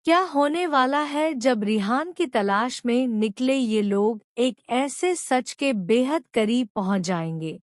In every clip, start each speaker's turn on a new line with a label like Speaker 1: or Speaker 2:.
Speaker 1: क्या होने वाला है जब रिहान की तलाश में निकले ये लोग एक ऐसे सच के बेहद करीब पहुंच जाएंगे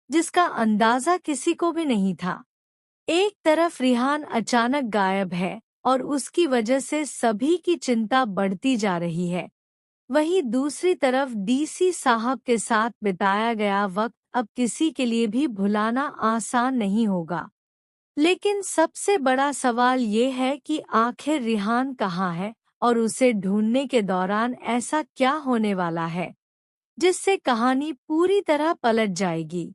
Speaker 1: जिसका अंदाजा किसी को भी नहीं था। एक तरफ रिहान अचानक गायब है और उसकी वजह से सभी की चिंता बढ़ती जा रही है। वहीं दूसरी तरफ डीसी साहब के साथ बिताया गया वक्त अब किसी के लिए भी भुलाना आसान नहीं होगा। लेकिन सबसे बड़ा सवाल ये है कि आखिर रिहान कहाँ है और उसे ढूंढने के दौरान ऐसा क्या होने वाला है जिससे कहानी पूरी तरह पलट जाएगी।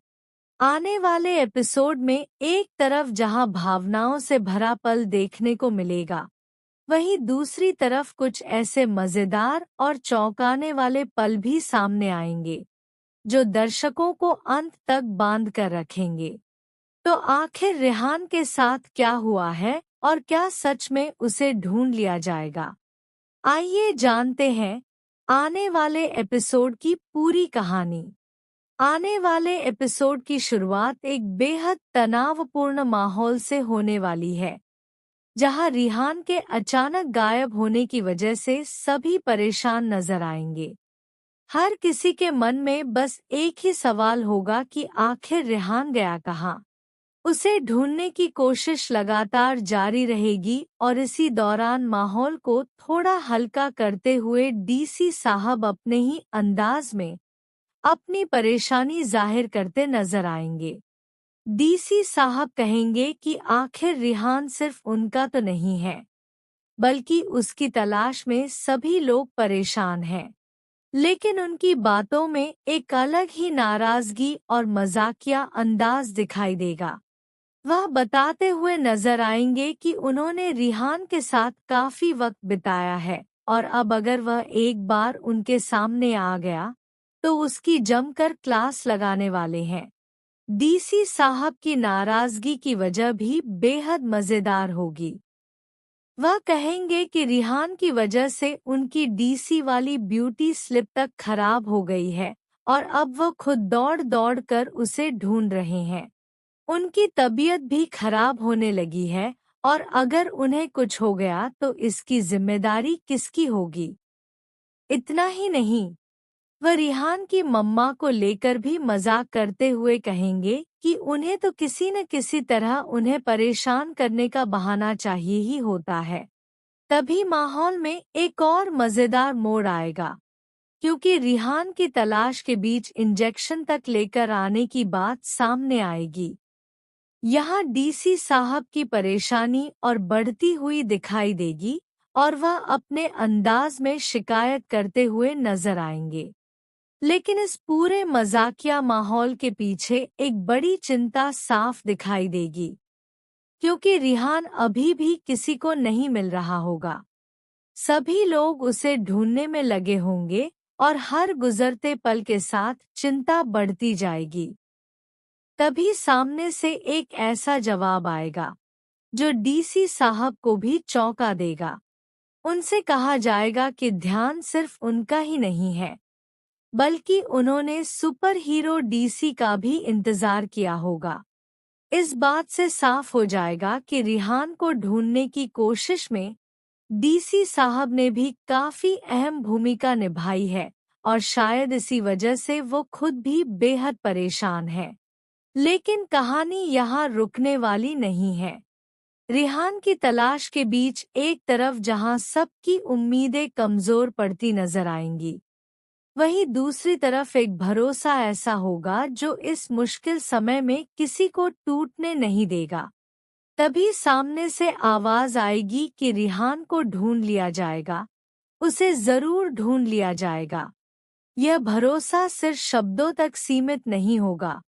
Speaker 1: आने वाले एपिसोड में एक तरफ जहां भावनाओं से भरा पल देखने को मिलेगा, वहीं दूसरी तरफ कुछ ऐसे मजेदार और चौंकाने वाले पल भी सामने आएंगे जो दर्शकों को अंत तक बांध कर रखेंगे। तो आखिर रेहान के साथ क्या हुआ है और क्या सच में उसे ढूंढ लिया जाएगा? आइए जानते हैं आने वाले एपिसोड की पूरी कहानी। आने वाले एपिसोड की शुरुआत एक बेहद तनावपूर्ण माहौल से होने वाली है, जहां रिहान के अचानक गायब होने की वजह से सभी परेशान नजर आएंगे। हर किसी के मन में बस एक ही सवाल होगा कि आखिर रेहान गया कहाँ। उसे ढूंढने की कोशिश लगातार जारी रहेगी और इसी दौरान माहौल को थोड़ा हल्का करते हुए डीसी साहब अपने ही अंदाज में अपनी परेशानी जाहिर करते नजर आएंगे। डीसी साहब कहेंगे कि आखिर रिहान सिर्फ उनका तो नहीं है, बल्कि उसकी तलाश में सभी लोग परेशान हैं। लेकिन उनकी बातों में एक अलग ही नाराजगी और मजाकिया अंदाज दिखाई देगा। वह बताते हुए नजर आएंगे कि उन्होंने रिहान के साथ काफी वक्त बिताया है और अब अगर वह एक बार उनके सामने आ गया तो उसकी जमकर क्लास लगाने वाले हैं। डीसी साहब की नाराजगी की वजह भी बेहद मजेदार होगी। वह कहेंगे कि रिहान की वजह से उनकी डीसी वाली ब्यूटी स्लिप तक खराब हो गई है और अब वह खुद दौड़ दौड़ कर उसे ढूंढ रहे हैं। उनकी तबीयत भी खराब होने लगी है और अगर उन्हें कुछ हो गया तो इसकी जिम्मेदारी किसकी होगी। इतना ही नहीं, वह रिहान की मम्मा को लेकर भी मजाक करते हुए कहेंगे कि उन्हें तो किसी न किसी तरह उन्हें परेशान करने का बहाना चाहिए ही होता है। तभी माहौल में एक और मजेदार मोड़ आएगा, क्योंकि रिहान की तलाश के बीच इंजेक्शन तक लेकर आने की बात सामने आएगी। यहाँ डीसी साहब की परेशानी और बढ़ती हुई दिखाई देगी और वह अपने अंदाज में शिकायत करते हुए नजर आएंगे। लेकिन इस पूरे मजाकिया माहौल के पीछे एक बड़ी चिंता साफ दिखाई देगी, क्योंकि रिहान अभी भी किसी को नहीं मिल रहा होगा। सभी लोग उसे ढूंढने में लगे होंगे और हर गुजरते पल के साथ चिंता बढ़ती जाएगी। तभी सामने से एक ऐसा जवाब आएगा जो डीसी साहब को भी चौंका देगा। उनसे कहा जाएगा कि ध्यान सिर्फ उनका ही नहीं है, बल्कि उन्होंने सुपर हीरो डीसी का भी इंतजार किया होगा। इस बात से साफ हो जाएगा कि रिहान को ढूंढने की कोशिश में डीसी साहब ने भी काफी अहम भूमिका निभाई है और शायद इसी वजह से वो खुद भी बेहद परेशान है। लेकिन कहानी यहाँ रुकने वाली नहीं है। रिहान की तलाश के बीच एक तरफ जहाँ सबकी उम्मीदें कमजोर पड़ती नजर आएंगी, वहीं दूसरी तरफ एक भरोसा ऐसा होगा जो इस मुश्किल समय में किसी को टूटने नहीं देगा। तभी सामने से आवाज आएगी कि रिहान को ढूंढ लिया जाएगा, उसे जरूर ढूंढ लिया जाएगा। यह भरोसा सिर्फ शब्दों तक सीमित नहीं होगा,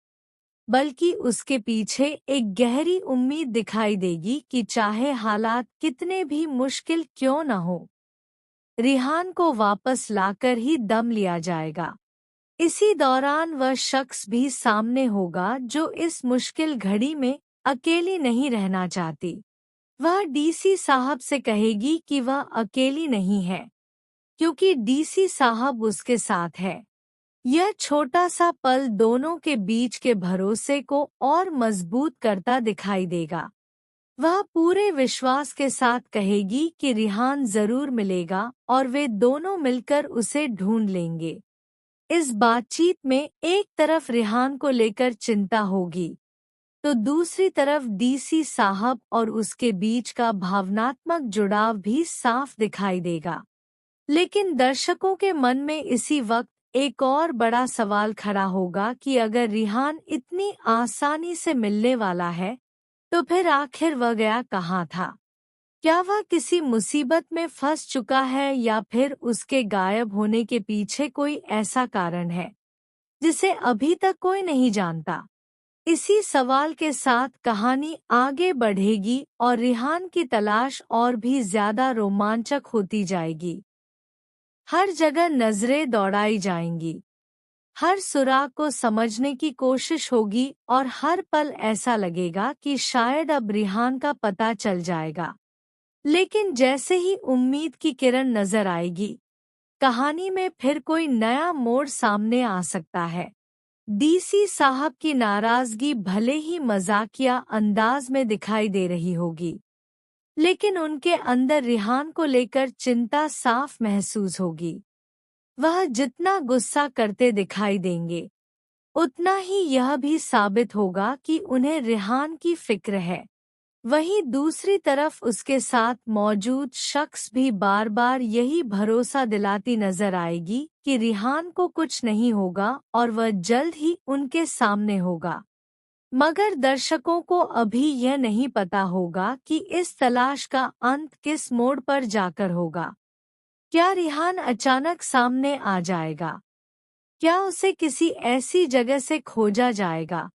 Speaker 1: बल्कि उसके पीछे एक गहरी उम्मीद दिखाई देगी कि चाहे हालात कितने भी मुश्किल क्यों न हो, रिहान को वापस लाकर ही दम लिया जाएगा। इसी दौरान वह शख्स भी सामने होगा जो इस मुश्किल घड़ी में अकेली नहीं रहना चाहती। वह डीसी साहब से कहेगी कि वह अकेली नहीं है, क्योंकि डीसी साहब उसके साथ है। यह छोटा सा पल दोनों के बीच के भरोसे को और मजबूत करता दिखाई देगा। वह पूरे विश्वास के साथ कहेगी कि रिहान जरूर मिलेगा और वे दोनों मिलकर उसे ढूंढ लेंगे। इस बातचीत में एक तरफ रिहान को लेकर चिंता होगी, तो दूसरी तरफ डीसी साहब और उसके बीच का भावनात्मक जुड़ाव भी साफ दिखाई देगा। लेकिन दर्शकों के मन में इसी वक्त एक और बड़ा सवाल खड़ा होगा कि अगर रिहान इतनी आसानी से मिलने वाला है, तो फिर आखिर वह गया कहाँ था? क्या वह किसी मुसीबत में फंस चुका है या फिर उसके गायब होने के पीछे कोई ऐसा कारण है जिसे अभी तक कोई नहीं जानता? इसी सवाल के साथ कहानी आगे बढ़ेगी और रिहान की तलाश और भी ज्यादा रोमांचक होती जाएगी। हर जगह नजरें दौड़ाई जाएंगी, हर सुराग को समझने की कोशिश होगी और हर पल ऐसा लगेगा कि शायद अब रिहान का पता चल जाएगा। लेकिन जैसे ही उम्मीद की किरण नजर आएगी, कहानी में फिर कोई नया मोड़ सामने आ सकता है। डीसी साहब की नाराजगी भले ही मजाकिया अंदाज में दिखाई दे रही होगी, लेकिन उनके अंदर रिहान को लेकर चिंता साफ महसूस होगी। वह जितना गुस्सा करते दिखाई देंगे, उतना ही यह भी साबित होगा कि उन्हें रिहान की फिक्र है। वहीं दूसरी तरफ उसके साथ मौजूद शख्स भी बार बार यही भरोसा दिलाती नजर आएगी कि रिहान को कुछ नहीं होगा और वह जल्द ही उनके सामने होगा। मगर दर्शकों को अभी यह नहीं पता होगा कि इस तलाश का अंत किस मोड़ पर जाकर होगा। क्या रिहान अचानक सामने आ जाएगा? क्या उसे किसी ऐसी जगह से खोजा जाएगा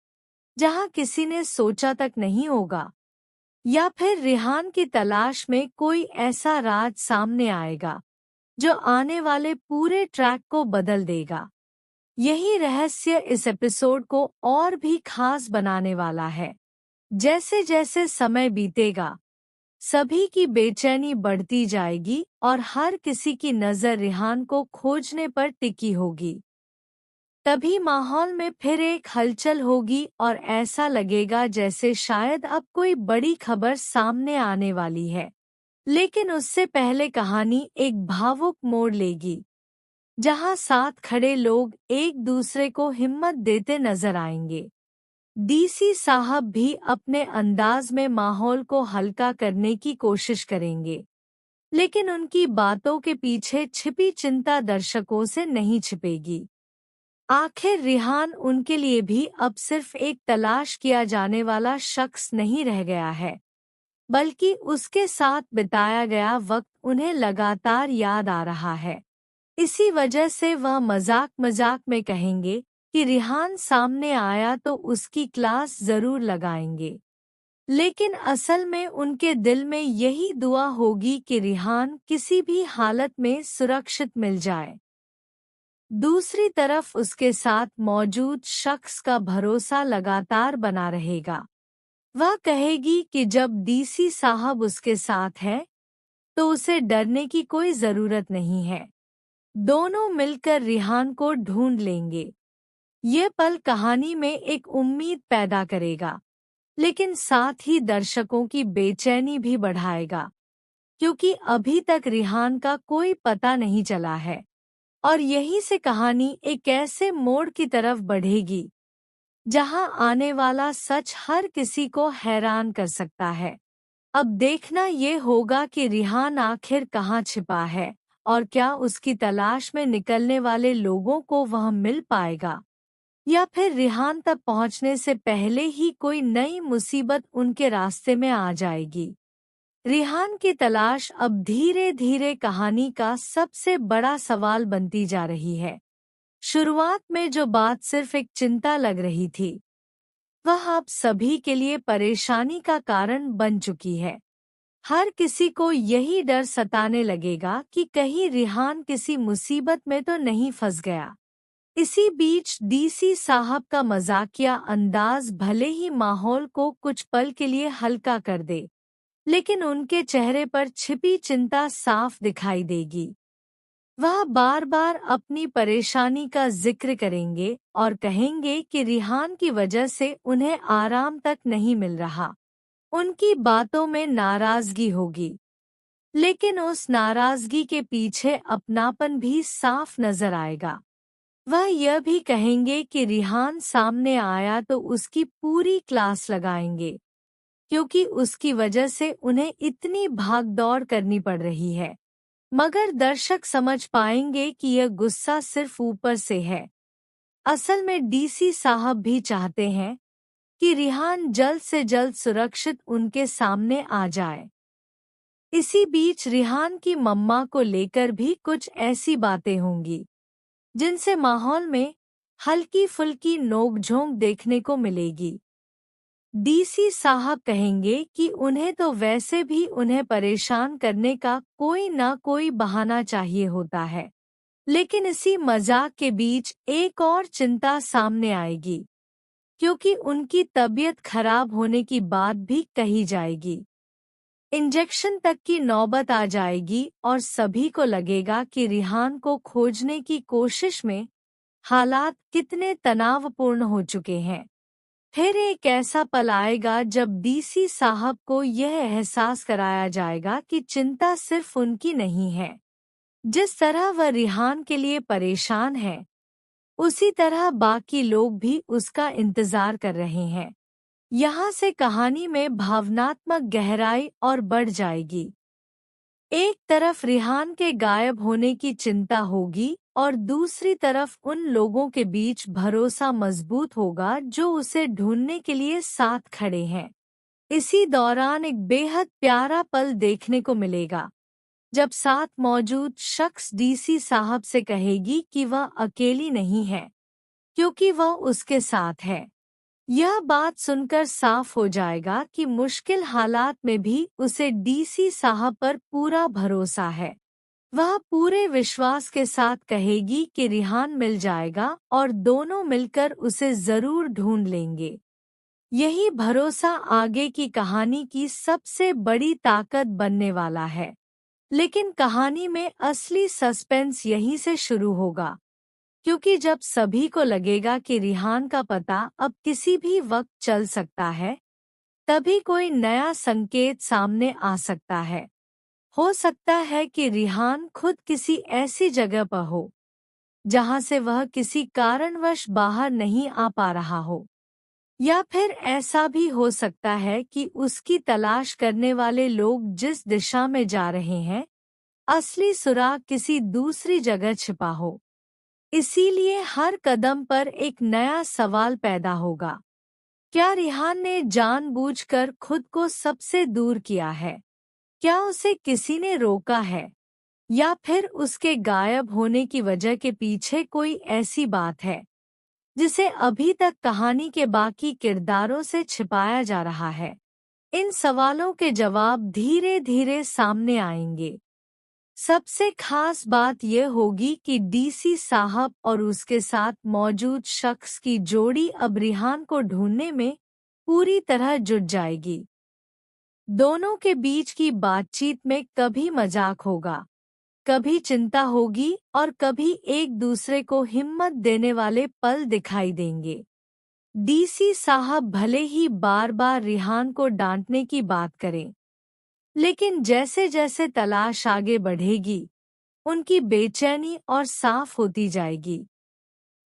Speaker 1: जहां किसी ने सोचा तक नहीं होगा? या फिर रिहान की तलाश में कोई ऐसा राज सामने आएगा जो आने वाले पूरे ट्रैक को बदल देगा? यही रहस्य इस एपिसोड को और भी खास बनाने वाला है। जैसे जैसे समय बीतेगा, सभी की बेचैनी बढ़ती जाएगी और हर किसी की नजर रिहान को खोजने पर टिकी होगी। तभी माहौल में फिर एक हलचल होगी और ऐसा लगेगा जैसे शायद अब कोई बड़ी खबर सामने आने वाली है। लेकिन उससे पहले कहानी एक भावुक मोड़ लेगी, जहां साथ खड़े लोग एक दूसरे को हिम्मत देते नजर आएंगे। डीसी साहब भी अपने अंदाज में माहौल को हल्का करने की कोशिश करेंगे, लेकिन उनकी बातों के पीछे छिपी चिंता दर्शकों से नहीं छिपेगी। आखिर रिहान उनके लिए भी अब सिर्फ एक तलाश किया जाने वाला शख्स नहीं रह गया है, बल्कि उसके साथ बिताया गया वक्त उन्हें लगातार याद आ रहा है। इसी वजह से वह मजाक मजाक में कहेंगे कि रिहान सामने आया तो उसकी क्लास जरूर लगाएंगे। लेकिन असल में उनके दिल में यही दुआ होगी कि रिहान किसी भी हालत में सुरक्षित मिल जाए। दूसरी तरफ उसके साथ मौजूद शख्स का भरोसा लगातार बना रहेगा। वह कहेगी कि जब डीसी साहब उसके साथ है, तो उसे डरने की कोई जरूरत नहीं है। दोनों मिलकर रिहान को ढूंढ लेंगे। ये पल कहानी में एक उम्मीद पैदा करेगा, लेकिन साथ ही दर्शकों की बेचैनी भी बढ़ाएगा, क्योंकि अभी तक रिहान का कोई पता नहीं चला है। और यहीं से कहानी एक ऐसे मोड़ की तरफ बढ़ेगी जहां आने वाला सच हर किसी को हैरान कर सकता है। अब देखना ये होगा कि रिहान आखिर कहाँ छिपा है और क्या उसकी तलाश में निकलने वाले लोगों को वह मिल पाएगा, या फिर रिहान तक पहुंचने से पहले ही कोई नई मुसीबत उनके रास्ते में आ जाएगी। रिहान की तलाश अब धीरे धीरे कहानी का सबसे बड़ा सवाल बनती जा रही है। शुरुआत में जो बात सिर्फ एक चिंता लग रही थी, वह अब सभी के लिए परेशानी का कारण बन चुकी है। हर किसी को यही डर सताने लगेगा कि कहीं रिहान किसी मुसीबत में तो नहीं फंस गया। इसी बीच डीसी साहब का मजाकिया अंदाज भले ही माहौल को कुछ पल के लिए हल्का कर दे, लेकिन उनके चेहरे पर छिपी चिंता साफ दिखाई देगी। वह बार बार अपनी परेशानी का जिक्र करेंगे और कहेंगे कि रिहान की वजह से उन्हें आराम तक नहीं मिल रहा। उनकी बातों में नाराजगी होगी, लेकिन उस नाराजगी के पीछे अपनापन भी साफ नजर आएगा। वह यह भी कहेंगे कि रिहान सामने आया तो उसकी पूरी क्लास लगाएंगे, क्योंकि उसकी वजह से उन्हें इतनी भागदौड़ करनी पड़ रही है। मगर दर्शक समझ पाएंगे कि यह गुस्सा सिर्फ ऊपर से है। असल में डीसी साहब भी चाहते हैं कि रिहान जल्द से जल्द सुरक्षित उनके सामने आ जाए। इसी बीच रिहान की मम्मा को लेकर भी कुछ ऐसी बातें होंगी जिनसे माहौल में हल्की फुल्की नोकझोंक देखने को मिलेगी। डीसी साहब कहेंगे कि उन्हें तो वैसे भी उन्हें परेशान करने का कोई ना कोई बहाना चाहिए होता है, लेकिन इसी मजाक के बीच एक और चिंता सामने आएगी, क्योंकि उनकी तबीयत खराब होने की बात भी कही जाएगी। इंजेक्शन तक की नौबत आ जाएगी और सभी को लगेगा कि रिहान को खोजने की कोशिश में हालात कितने तनावपूर्ण हो चुके हैं। फिर एक ऐसा पल आएगा जब डीसी साहब को यह एहसास कराया जाएगा कि चिंता सिर्फ उनकी नहीं है। जिस तरह वह रिहान के लिए परेशान है, उसी तरह बाकी लोग भी उसका इंतजार कर रहे हैं। यहाँ से कहानी में भावनात्मक गहराई और बढ़ जाएगी। एक तरफ रिहान के गायब होने की चिंता होगी और दूसरी तरफ उन लोगों के बीच भरोसा मजबूत होगा जो उसे ढूंढने के लिए साथ खड़े हैं। इसी दौरान एक बेहद प्यारा पल देखने को मिलेगा, जब साथ मौजूद शख्स डीसी साहब से कहेगी कि वह अकेली नहीं है, क्योंकि वह उसके साथ है। यह बात सुनकर साफ हो जाएगा कि मुश्किल हालात में भी उसे डीसी साहब पर पूरा भरोसा है। वह पूरे विश्वास के साथ कहेगी कि रिहान मिल जाएगा और दोनों मिलकर उसे जरूर ढूंढ लेंगे। यही भरोसा आगे की कहानी की सबसे बड़ी ताकत बनने वाला है। लेकिन कहानी में असली सस्पेंस यहीं से शुरू होगा, क्योंकि जब सभी को लगेगा कि रिहान का पता अब किसी भी वक्त चल सकता है, तभी कोई नया संकेत सामने आ सकता है। हो सकता है कि रिहान खुद किसी ऐसी जगह पर हो जहां से वह किसी कारणवश बाहर नहीं आ पा रहा हो, या फिर ऐसा भी हो सकता है कि उसकी तलाश करने वाले लोग जिस दिशा में जा रहे हैं, असली सुराग किसी दूसरी जगह छिपा हो। इसीलिए हर कदम पर एक नया सवाल पैदा होगा। क्या रिहान ने जानबूझकर खुद को सबसे दूर किया है? क्या उसे किसी ने रोका है? या फिर उसके गायब होने की वजह के पीछे कोई ऐसी बात है जिसे अभी तक कहानी के बाकी किरदारों से छिपाया जा रहा है? इन सवालों के जवाब धीरे धीरे सामने आएंगे। सबसे खास बात यह होगी कि डीसी साहब और उसके साथ मौजूद शख्स की जोड़ी अब रिहान को ढूंढने में पूरी तरह जुट जाएगी। दोनों के बीच की बातचीत में कभी मजाक होगा, कभी चिंता होगी और कभी एक दूसरे को हिम्मत देने वाले पल दिखाई देंगे। डीसी साहब भले ही बार बार रिहान को डांटने की बात करें, लेकिन जैसे जैसे तलाश आगे बढ़ेगी, उनकी बेचैनी और साफ होती जाएगी।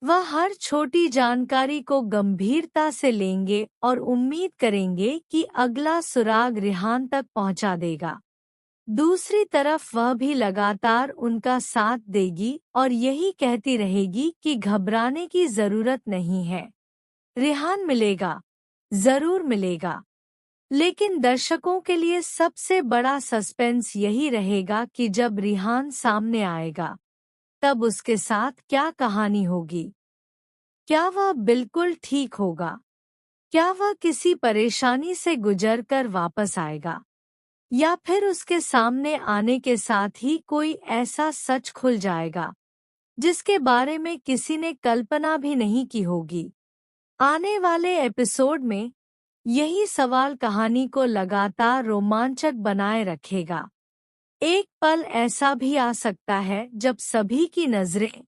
Speaker 1: वह हर छोटी जानकारी को गंभीरता से लेंगे और उम्मीद करेंगे कि अगला सुराग रिहान तक पहुंचा देगा। दूसरी तरफ वह भी लगातार उनका साथ देगी और यही कहती रहेगी कि घबराने की जरूरत नहीं है, रिहान मिलेगा, जरूर मिलेगा। लेकिन दर्शकों के लिए सबसे बड़ा सस्पेंस यही रहेगा कि जब रिहान सामने आएगा, तब उसके साथ क्या कहानी होगी। क्या वह बिल्कुल ठीक होगा? क्या वह किसी परेशानी से गुजरकर वापस आएगा? या फिर उसके सामने आने के साथ ही कोई ऐसा सच खुल जाएगा जिसके बारे में किसी ने कल्पना भी नहीं की होगी? आने वाले एपिसोड में यही सवाल कहानी को लगातार रोमांचक बनाए रखेगा। एक पल ऐसा भी आ सकता है जब सभी की नजरें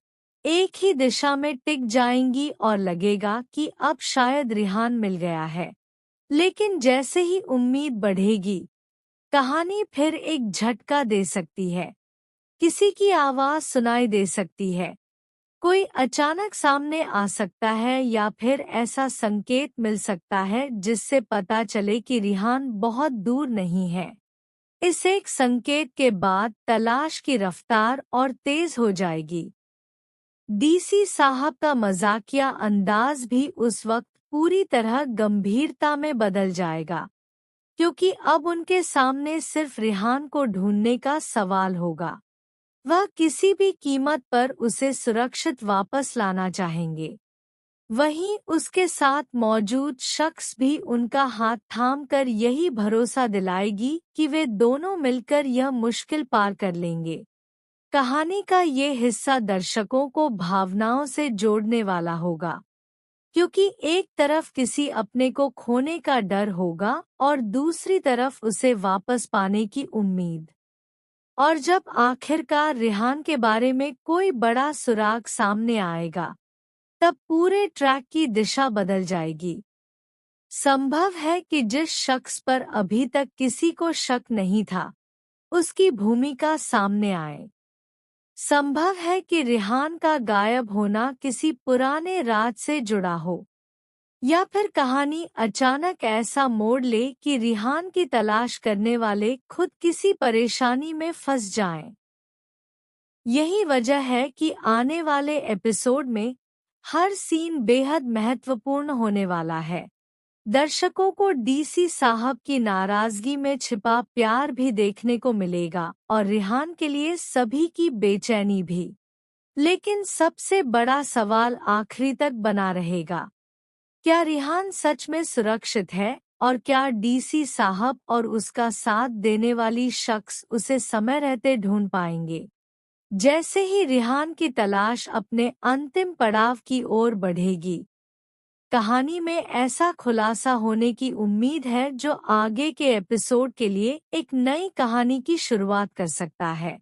Speaker 1: एक ही दिशा में टिक जाएंगी और लगेगा कि अब शायद रिहान मिल गया है। लेकिन जैसे ही उम्मीद बढ़ेगी, कहानी फिर एक झटका दे सकती है। किसी की आवाज सुनाई दे सकती है, कोई अचानक सामने आ सकता है या फिर ऐसा संकेत मिल सकता है जिससे पता चले कि रिहान बहुत दूर नहीं है। इस एक संकेत के बाद तलाश की रफ्तार और तेज हो जाएगी। डीसी साहब का मजाकिया अंदाज भी उस वक्त पूरी तरह गंभीरता में बदल जाएगा, क्योंकि अब उनके सामने सिर्फ रिहान को ढूंढने का सवाल होगा। वह किसी भी कीमत पर उसे सुरक्षित वापस लाना चाहेंगे। वहीं उसके साथ मौजूद शख्स भी उनका हाथ थामकर यही भरोसा दिलाएगी कि वे दोनों मिलकर यह मुश्किल पार कर लेंगे। कहानी का ये हिस्सा दर्शकों को भावनाओं से जोड़ने वाला होगा, क्योंकि एक तरफ किसी अपने को खोने का डर होगा और दूसरी तरफ उसे वापस पाने की उम्मीद। और जब आखिरकार रिहान के बारे में कोई बड़ा सुराग सामने आएगा, तब पूरे ट्रैक की दिशा बदल जाएगी। संभव है कि जिस शख्स पर अभी तक किसी को शक नहीं था, उसकी भूमिका सामने आए। संभव है कि रिहान का गायब होना किसी पुराने राज से जुड़ा हो, या फिर कहानी अचानक ऐसा मोड़ ले कि रिहान की तलाश करने वाले खुद किसी परेशानी में फंस जाएं। यही वजह है कि आने वाले एपिसोड में हर सीन बेहद महत्वपूर्ण होने वाला है। दर्शकों को डीसी साहब की नाराजगी में छिपा प्यार भी देखने को मिलेगा और रिहान के लिए सभी की बेचैनी भी। लेकिन सबसे बड़ा सवाल आखिरी तक बना रहेगा, क्या रिहान सच में सुरक्षित है और क्या डीसी साहब और उसका साथ देने वाली शख्स उसे समय रहते ढूंढ पाएंगे। जैसे ही रिहान की तलाश अपने अंतिम पड़ाव की ओर बढ़ेगी, कहानी में ऐसा खुलासा होने की उम्मीद है जो आगे के एपिसोड के लिए एक नई कहानी की शुरुआत कर सकता है।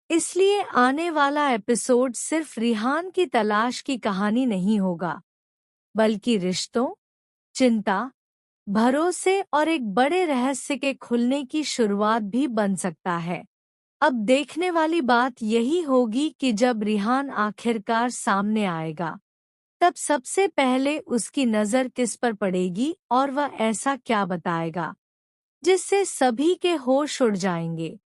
Speaker 1: इसलिए आने वाला एपिसोड सिर्फ रिहान की तलाश की कहानी नहीं होगा, बल्कि रिश्तों, चिंता, भरोसे और एक बड़े रहस्य के खुलने की शुरुआत भी बन सकता है। अब देखने वाली बात यही होगी कि जब रिहान आखिरकार सामने आएगा, तब सबसे पहले उसकी नज़र किस पर पड़ेगी और वह ऐसा क्या बताएगा जिससे सभी के होश उड़ जाएंगे।